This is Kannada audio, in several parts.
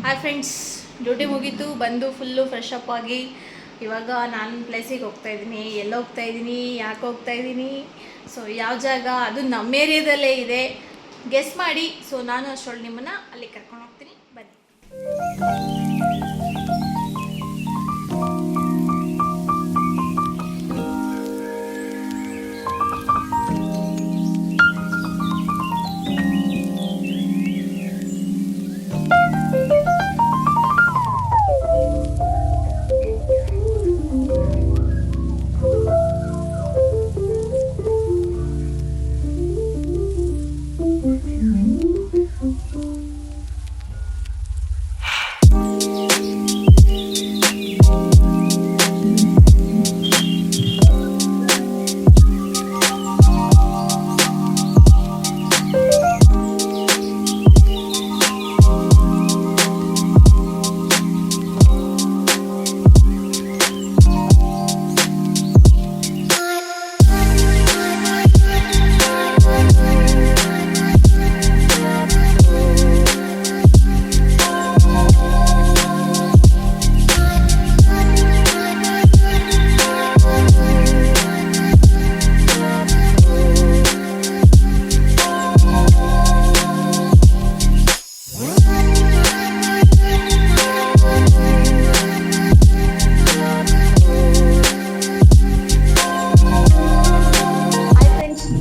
ಹಾಯ್ ಫ್ರೆಂಡ್ಸ್, ಡ್ಯೂಟಿ ಮುಗೀತು, ಬಂದು ಫುಲ್ಲು ಫ್ರೆಶ್ ಅಪ್ ಆಗಿ ಇವಾಗ ನಾನು ಪ್ಲೇಸಿಗೆ ಹೋಗ್ತಾ ಇದ್ದೀನಿ. ಎಲ್ಲಿ ಹೋಗ್ತಾ ಇದ್ದೀನಿ, ಯಾಕೆ ಹೋಗ್ತಾ ಇದ್ದೀನಿ, ಸೊ ಯಾವ ಜಾಗ, ಅದು ನಮ್ಮ ಏರಿಯಾದಲ್ಲೇ ಇದೆ. ಗೆಸ್ ಮಾಡಿ. ಸೊ ನಾನು ಅಷ್ಟೊಳಗೆ ನಿಮ್ಮನ್ನು ಅಲ್ಲಿ ಕರ್ಕೊಂಡು ಹೋಗ್ತೀನಿ, ಬನ್ನಿ.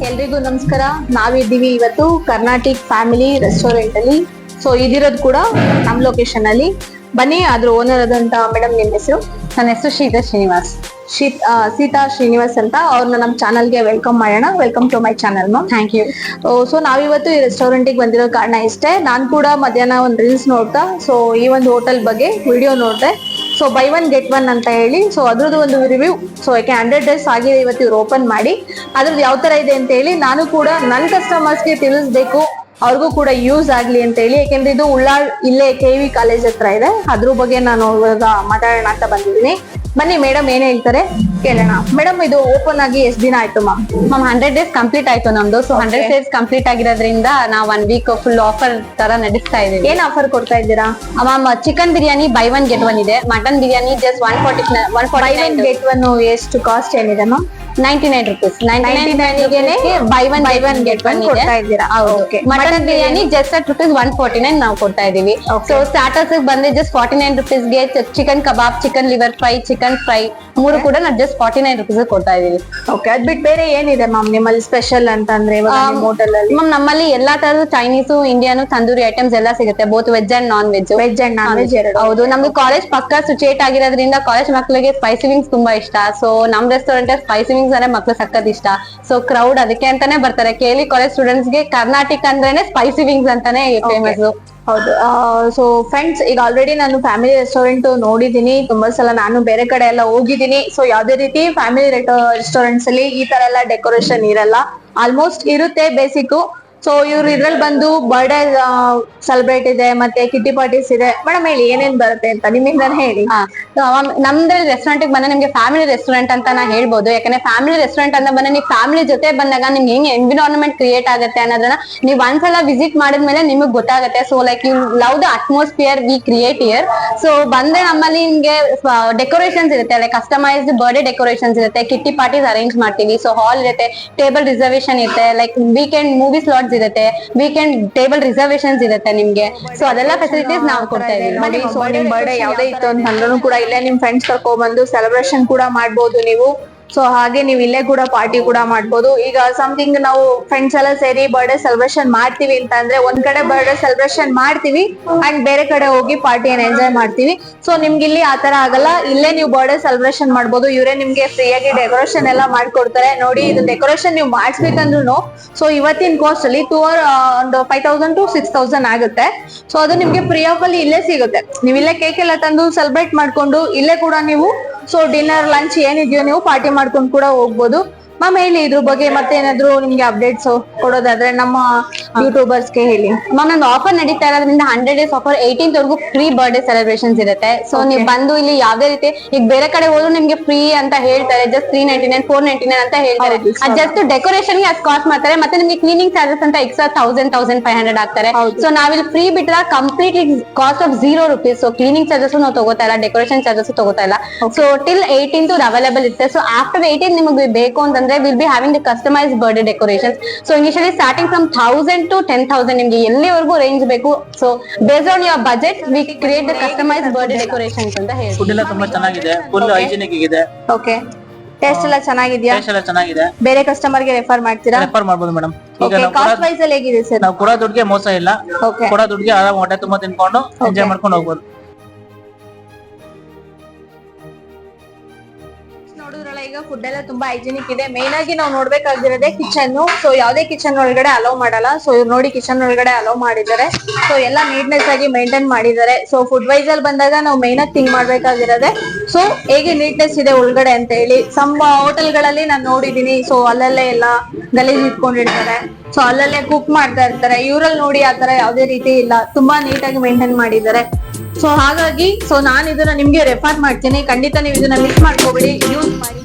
ಎಲ್ರಿಗೂ ನಮಸ್ಕಾರ. ನಾವಿದ್ದೀವಿ ಇವತ್ತು ಕರ್ನಾಟಿಕ್ ಫ್ಯಾಮಿಲಿ ರೆಸ್ಟೋರೆಂಟ್ ಅಲ್ಲಿ. ಸೊ ಇದಿರೋದು ಕೂಡ ನಮ್ಮ ಲೊಕೇಶನ್ ಅಲ್ಲಿ. ಬನ್ನಿ, ಅದ್ರ ಓನರ್ ಆದಂತ ಮೇಡಮ್, ನಿಮ್ಮ ಹೆಸರು? ನನ್ನ ಹೆಸರು ಶೀತಾ ಶ್ರೀನಿವಾಸ್. ಸೀತಾ ಶ್ರೀನಿವಾಸ್ ಅಂತ. ಅವ್ರನ್ನ ನಮ್ಮ ಚಾನಲ್ಗೆ ವೆಲ್ಕಮ್ ಮಾಡೋಣ. Welcome to my channel ma'am. Thank you. So ನಾವಿವತ್ತು ಈ ರೆಸ್ಟೋರೆಂಟಿಗೆ ಬಂದಿರೋ ಕಾರಣ ಇಷ್ಟೇ. ನಾನು ಕೂಡ ಮಧ್ಯಾಹ್ನ ಒಂದು ರೀಲ್ಸ್ ನೋಡ್ತಾ ಸೊ ಈ ಒಂದು ಹೋಟೆಲ್ ಬಗ್ಗೆ ವಿಡಿಯೋ ನೋಡಿದೆ. So by one get one ಅಂತ ಹೇಳಿ, ಸೊ ಅದ್ರದ್ದು ಒಂದು ರಿವ್ಯೂ. ಸೊ ಯಾಕೆ 100 ಡೇಸ್ ಆಗಿದೆ ಇವತ್ತು ಇವ್ರು ಓಪನ್ ಮಾಡಿ. ಅದ್ರದ್ದು ಯಾವ ತರ ಇದೆ ಅಂತ ಹೇಳಿ ನಾನು ಕೂಡ ನನ್ನ ಕಸ್ಟಮರ್ಸ್ಗೆ ತಿಳಿಸ್ಬೇಕು, ಅವ್ರಿಗೂ ಕೂಡ ಯೂಸ್ ಆಗ್ಲಿ ಅಂತ ಹೇಳಿ. ಯಾಕೆಂದ್ರೆ ಇದು ಉಳ್ಳಾಳ್ ಇಲ್ಲೇ KV ಕಾಲೇಜ್ ಹತ್ರ ಇದೆ. ಅದ್ರ ಬಗ್ಗೆ ನಾನು ಇವಾಗ ಮಾತಾಡೋಣ ಅಂತ ಬಂದಿದ್ದೀನಿ. ಬನ್ನಿ, ಮೇಡಮ್ ಏನ್ ಹೇಳ್ತಾರೆ ಕೇಳೋಣ. ಮೇಡಮ್, ಇದು ಓಪನ್ ಆಗಿ ಎಷ್ಟು ದಿನ ಆಯ್ತು ಮ್ಯಾಮ್? 100 ಡೇಸ್ ಕಂಪ್ಲೀಟ್ ಆಯ್ತು ನಮ್ದು. ಸೊ 100 ಡೇಸ್ ಕಂಪ್ಲೀಟ್ ಆಗಿರೋದ್ರಿಂದ ನಾವು 1 ವೀಕ್ ಫುಲ್ ಆಫರ್ ತರ ನಡೆಸ್ತಾ ಇದೀವಿ. ಏನ್ ಆಫರ್ ಕೊಡ್ತಾ ಇದ್ದೀರಾ ma'am? Chicken biryani buy one get one ಇದೆ. Mutton biryani just 149 get one. ಎಷ್ಟು ಕಾಸ್ಟ್ ಏನಿದೆ ma'am? 99 rupees. 99 buy one get one ಕೊಡ್ತಾ ಇದ್ದೀರಾ? Mutton biryani just at rupees 149 ನಾವು ಕೊಡ್ತಾ ಇದೀವಿ. ಸೊ ಸ್ಟಾರ್ಟರ್ಸ್ ಬಂದ್ರೆ ಜಸ್ಟ್ 49 ರುಪೀಸ್ಗೆ chicken kebab, chicken liver fry, chicken fry ಮೂರು ಕೂಡ ನಾವು ಜಸ್ಟ್ 49 ರುಪೀಸ್ ಕೊಡ್ತಾ ಇದೀವಿ. ಓಕೆ, ಅದ್ ಬಿಟ್ಟು ಬೇರೆ ಏನಿದೆ ಮ್ಯಾಮ್ ನಿಮ್ಮಲ್ಲಿ ಸ್ಪೆಷಲ್ ಅಂತ ಅಂದ್ರೆ ಹೋಟೆಲ್ ಅಲ್ಲಿ? ಮ್ಯಾಮ್, ನಮ್ಮಲ್ಲಿ ಎಲ್ಲಾ ತರದ ಚೈನೀಸು, ಇಂಡಿಯನ್, ತಂದೂರಿ ಐಟಮ್ಸ್ ಎಲ್ಲ ಸಿಗುತ್ತೆ. Both veg and non veg. Veg and non veg ಎರಡು. ಹೌದು, ನಮ್ದು ಕಾಲೇಜ್ ಪಕ್ಕ ಸಿಚುಯೇಟ್ ಆಗಿರೋದ್ರಿಂದ ಕಾಲೇಜ್ ಮಕ್ಕಳಿಗೆ ಸ್ಪೈಸಿ ವಿಂಗ್ಸ್ ತುಂಬಾ ಇಷ್ಟ. ಸೊ ನಮ್ ರೆಸ್ಟೋರೆಂಟ್ ಸ್ಪೈಸಿ ವಿಂಗ್ಸ್ ಅಂದ್ರೆ ಮಕ್ಳು ಸಕ್ಕತ್ ಇಷ್ಟ. ಸೊ ಕ್ರೌಡ್ ಅದಕ್ಕೆ ಅಂತಾನೆ ಬರ್ತಾರೆ. KV ಕಾಲೇಜ್ ಸ್ಟೂಡೆಂಟ್ಸ್ ಗೆ ಕರ್ನಾಟಕ ಅಂದ್ರೇನೆ ಸ್ಪೈಸಿ ವಿಂಗ್ಸ್ ಅಂತಾನೆ ಫೇಮಸ್. ಹೌದು. ಸೊ ಫ್ರೆಂಡ್ಸ್, ಈಗ ಆಲ್ರೆಡಿ ನಾನು ಫ್ಯಾಮಿಲಿ ರೆಸ್ಟೋರೆಂಟ್ ನೋಡಿದೀನಿ ತುಂಬಾ ಸಲ. ನಾನು ಬೇರೆ ಕಡೆ ಎಲ್ಲ ಹೋಗಿದ್ದೀನಿ. ಸೊ ಯಾವ್ದೇ ರೀತಿ ಫ್ಯಾಮಿಲಿ ರೆಸ್ಟೋರೆಂಟ್ಸ್ ಅಲ್ಲಿ ಈ ತರ ಎಲ್ಲ ಡೆಕೋರೇಷನ್ ಇರಲ್ಲ. ಆಲ್ಮೋಸ್ಟ್ ಇರುತ್ತೆ ಬೇಸಿಕ್. ಸೊ ಇವ್ರು ಇದ್ರಲ್ಲಿ ಬಂದು ಬರ್ಡೇ ಸೆಲೆಬ್ರೇಟ್ ಇದೆ, ಮತ್ತೆ ಕಿಟ್ಟಿ ಪಾರ್ಟೀಸ್ ಇದೆ. ಮೇಡಮ್ ಹೇಳಿ ಏನೇನ್ ಬರುತ್ತೆ ಅಂತ ನಿಮ್ಮಿಂದಾನೆ ಹೇಳಿ. ನಮ್ದು ರೆಸ್ಟೋರೆಂಟ್ ಬಂದ್ರೆ ನಿಮ್ಗೆ ಫ್ಯಾಮಿಲಿ ರೆಸ್ಟೋರೆಂಟ್ ಅಂತ ನಾ ಹೇಳ್ಬೋದು. ಯಾಕಂದ್ರೆ ಫ್ಯಾಮಿಲಿ ರೆಸ್ಟೋರೆಂಟ್ ಅಂತ ಬಂದ್ರೆ ನೀವು ಫ್ಯಾಮಿಲಿ ಜೊತೆ ಬಂದಾಗ ನಿಮ್ಗೆ ಹೆಂಗ್ ಎನ್ವಿರಾನ್ಮೆಂಟ್ ಕ್ರಿಯೇಟ್ ಆಗುತ್ತೆ ಅನ್ನೋದನ್ನ ನೀವು ಒಂದ್ಸಲ ವಿಸಿಟ್ ಮಾಡಿದ್ಮೇಲೆ ನಿಮಗ್ ಗೊತ್ತಾಗುತ್ತೆ. So like you love the atmosphere we create here. So ಬಂದ್ರೆ ನಮ್ಮಲ್ಲಿ ನಿಮ್ಗೆ ಡೆಕೋರೇಷನ್ಸ್ ಇರುತ್ತೆ, ಲೈಕ್ ಕಸ್ಟಮೈಸ್ಡ್ ಬರ್ಡೇ ಡೆಕೋರೇಷನ್ಸ್ ಇರುತ್ತೆ, ಕಿಟ್ಟಿ ಪಾರ್ಟೀಸ್ ಅರೇಂಜ್ ಮಾಡ್ತೀವಿ. ಸೊ ಹಾಲ್ ಇರುತ್ತೆ, ಟೇಬಲ್ ರಿಸರ್ವೇಶನ್ ಇರುತ್ತೆ, ಲೈಕ್ ವೀಕೆಂಡ್ ಮೂವಿ ಸ್ಲಾಟ್ಸ್ ಇರುತ್ತೆ, ವೀಕೆಂಡ್ ಟೇಬಲ್ ರಿಸರ್ವೇಶನ್ಸ್ ಇರುತ್ತೆ ನಿಮ್ಗೆ. ಸೊ ಅದೆಲ್ಲ ಫೆಸಿಲಿಟೀಸ್ ನಾವು ಕೊಡ್ತಾ ಇದೀವಿ. ನೋಡಿ, ಸೊ ನಿಮ್ ಬರ್ಡೇ ಯಾವ್ದೇ ಇತ್ತು ಅಂತಂದ್ರೂ ಕೂಡ ಇಲ್ಲೇ ನಿಮ್ ಫ್ರೆಂಡ್ಸ್ ಕರ್ಕೊಂಡ್ ಬಂದು ಸೆಲೆಬ್ರೇಷನ್ ಕೂಡ ಮಾಡ್ಬೋದು ನೀವು. ಸೊ ಹಾಗೆ ನೀವು ಇಲ್ಲೇ ಕೂಡ ಪಾರ್ಟಿ ಕೂಡ ಮಾಡ್ಬೋದು. ಈಗ ಸಮಥಿಂಗ್ ನಾವು ಫ್ರೆಂಡ್ಸ್ ಎಲ್ಲ ಸೇರಿ ಬರ್ಡೇ ಸೆಲೆಬ್ರೇಷನ್ ಮಾಡ್ತೀವಿ ಅಂತ ಅಂದ್ರೆ ಒಂದ್ ಕಡೆ ಬರ್ಡೇ ಸೆಲೆಬ್ರೇಷನ್ ಮಾಡ್ತೀವಿ ಅಂಡ್ ಬೇರೆ ಕಡೆ ಹೋಗಿ ಪಾರ್ಟಿಯನ್ನು ಎಂಜಾಯ್ ಮಾಡ್ತೀವಿ. ಸೊ ನಿಮ್ಗೆ ಇಲ್ಲಿ ಆತರ ಆಗಲ್ಲ. ಇಲ್ಲೇ ನೀವು ಬರ್ಡೇ ಸೆಲೆಬ್ರೇಷನ್ ಮಾಡ್ಬೋದು. ಇವರೇ ನಿಮ್ಗೆ ಫ್ರೀ ಆಗಿ ಡೆಕೋರೇಷನ್ ಎಲ್ಲ ಮಾಡ್ಕೊಡ್ತಾರೆ. ನೋಡಿ, ಇದು ಡೆಕೋರೇಷನ್ ನೀವು ಮಾಡಿಸ್ಬೇಕಂದ್ರು ಸೊ ಇವತ್ತಿನ ಕಾಸ್ಟ್ ಅಲ್ಲಿ ಒಂದು 5000 to 6000 ಆಗುತ್ತೆ. ಸೊ ಅದು ನಿಮ್ಗೆ ಫ್ರೀ ಆಫ್ ಅಲ್ಲಿ ಇಲ್ಲೇ ಸಿಗುತ್ತೆ. ನೀವು ಇಲ್ಲೇ ಕೇಕ್ ಎಲ್ಲ ತಂದು ಸೆಲೆಬ್ರೇಟ್ ಮಾಡ್ಕೊಂಡು ಇಲ್ಲೇ ಕೂಡ ನೀವು ಸೊ ಡಿನ್ನರ್ ಲಂಚ್ ಏನಿದೆಯೋ ನೀವು ಪಾರ್ಟಿ ಮಾಡ್ಕೊಂಡು ಕೂಡ ಹೋಗ್ಬೋದು. ಮ್ಯಾಮ್ ಹೇಳಿ ಇದ್ರ ಬಗ್ಗೆ ಮತ್ತೆ ಏನಾದ್ರು ನಿಮ್ಗೆ ಅಪ್ಡೇಟ್ಸ್ ಕೊಡೋದಾದ್ರೆ ನಮ್ಮ ಯೂಟ್ಯೂಬರ್ಸ್ ಗೆ ಹೇಳಿ. ಮ್ಯಾಮ್ ನಮ್ದು ಆಫರ್ ನಡೀತಾ ಇರೋದ್ರಿಂದ 100 ಡೇಸ್ ಆಫರ್ 18th ವರೆಗೂ ಫ್ರೀ ಬರ್ಡೇ ಸೆಲೆಬ್ರೇಷನ್ಸ್ ಇರುತ್ತೆ. ಸೊ ನೀವು ಬಂದು ಇಲ್ಲಿ ಯಾವ್ದೇ ರೀತಿ ಈಗ ಬೇರೆ ಕಡೆ ಹೋದ್ರು ನಿಮ್ಗೆ ಫ್ರೀ ಅಂತ ಹೇಳ್ತಾರೆ, ಜಸ್ಟ್ 399 499 ಅಂತ ಹೇಳ್ತಾರೆ. ಜಸ್ಟ್ ಡೆಕೋರೇಷನ್ ಗೆ ಅಷ್ಟು ಕಾಸ್ಟ್ ಮಾಡ್ತಾರೆ, ಮತ್ತೆ ನಿಮ್ಗೆ ಕ್ಲೀನಿಂಗ್ ಚಾರ್ಜಸ್ ಅಂತ ಎಕ್ಸ್ಟ್ರಾ 1500 ಆಗ್ತಾರೆ. ಸೊ ನಾವಿಲ್ಲಿ ಫ್ರೀ ಬಿಟ್ರೆ complete cost of 0 rupees. So cleaning charges ನಾವು ತಗೋತಾ ಇಲ್ಲ, ಡೆಕೋರೇಷನ್ ಚಾರ್ಜಸ್ ತಗೋತಾ ಇಲ್ಲ. ಸೊ ಟಿಲ್ 18th ಅವೈಲೇಬಲ್ ಇರುತ್ತೆ. ಸೊ ಆಫ್ಟರ್ 18 ನಿಮಗೆ ಬೇಕು ಅಂತಂದ್ರೆ will be having the customise birthday decoration. So initially starting from 1000 to 10,000 ನಿಮ್ಗೆ ಎಲ್ಲಿವರೆಗೂ ರೇಂಜ್ ಬೇಕು. So based on your budget we create the customise birthday decorations ಅಂತ ಹೇಳಿ. ಫುಡ್ ಎಲ್ಲ ತುಂಬಾ ಚೆನ್ನಾಗಿದೆ, ಫುಲ್ ಹೈಜಿನಿಕ್ ಇದೆ. ಓಕೆ, ಟೇಸ್ಟ್ ಎಲ್ಲ ಚೆನ್ನಾಗಿದ್ಯಾ? ಟೇಸ್ಟ್ ಎಲ್ಲ ಚೆನ್ನಾಗಿದೆ. ಬೇರೆ ಕಸ್ಟಮರ್ ಗೆ ರೆಫರ್ ಮಾಡ್ತೀರಾ? ರೆಫರ್ ಮಾಡಬಹುದು ಮೇಡಮ್. ಈಗ ಓಕೆ, ಕಾಸ್ಟ್ ವೈಸ್ ಅಲ್ಲಿ ಹೇಗಿದೆ ಸರ್? ನಾವು ಕೊಡೋ ದುಡ್ಡಿಗೆ ಮೋಸ ಇಲ್ಲ. ಓಕೆ, ಕೊಡೋ ದುಡ್ಡಿಗೆ ಆರಾಮ ಹೊಟ್ಟೆ ತುಂಬಾ ತಿನ್ಕೊಂಡು ಎಂಜಾಯ್ ಮಾಡ್ಕೊಂಡು ಹೋಗ್ಬೋದು. ನೋಡಿದ್ರಲ್ಲ, ಈಗ ಫುಡ್ ಎಲ್ಲ ತುಂಬಾ ಹೈಜಿನಿಕ್ ಇದೆ. ಮೇನ್ ಆಗಿ ನಾವು ನೋಡ್ಬೇಕಾಗಿರೋದೇ ಕಿಚನ್. ಸೊ ಯಾವ್ದೇ ಕಿಚನ್ ಒಳಗಡೆ ಅಲೋ ಮಾಡಲ್ಲ. ಸೊ ಇವ್ರು ನೋಡಿ ಕಿಚನ್ ಒಳಗಡೆ ಅಲೋ ಮಾಡಿದ್ದಾರೆ. ಸೊ ಎಲ್ಲ ನೀಟ್ನೆಸ್ ಆಗಿ ಮೇಂಟೈನ್ ಮಾಡಿದ್ದಾರೆ. ಸೊ ಫುಡ್ ವೈಸ್ ಅಲ್ಲಿ ಬಂದಾಗ ನಾವು ಮೇನ್ ಆಗಿ ಥಿಂಕ್ ಮಾಡ್ಬೇಕಾಗಿರೋದೆ ಸೊ ಹೇಗೆ ನೀಟ್ನೆಸ್ ಇದೆ ಒಳಗಡೆ ಅಂತ ಹೇಳಿ. ಸಮ್ ಹೋಟೆಲ್ ಗಳಲ್ಲಿ ನಾನು ನೋಡಿದೀನಿ, ಸೊ ಅಲ್ಲಲ್ಲೇ ಎಲ್ಲ ಗಲೀಜ್ ಇಟ್ಕೊಂಡಿರ್ತಾರೆ, ಸೊ ಅಲ್ಲಲ್ಲೇ ಕುಕ್ ಮಾಡ್ತಾ ಇರ್ತಾರೆ. ಇವ್ರಲ್ಲಿ ನೋಡಿ ಆತರ ಯಾವ್ದೇ ರೀತಿ ಇಲ್ಲ, ತುಂಬಾ ನೀಟಾಗಿ ಮೇಂಟೈನ್ ಮಾಡಿದ್ದಾರೆ. ಸೊ ಹಾಗಾಗಿ ನಾನು ಇದನ್ನ ನಿಮ್ಗೆ ರೆಫರ್ ಮಾಡ್ತೀನಿ. ಖಂಡಿತ ನೀವು ಇದನ್ನ ಮಿಸ್ ಮಾಡ್ಕೋಬೇಡಿ, ಯೂಸ್ ಮಾಡಿ.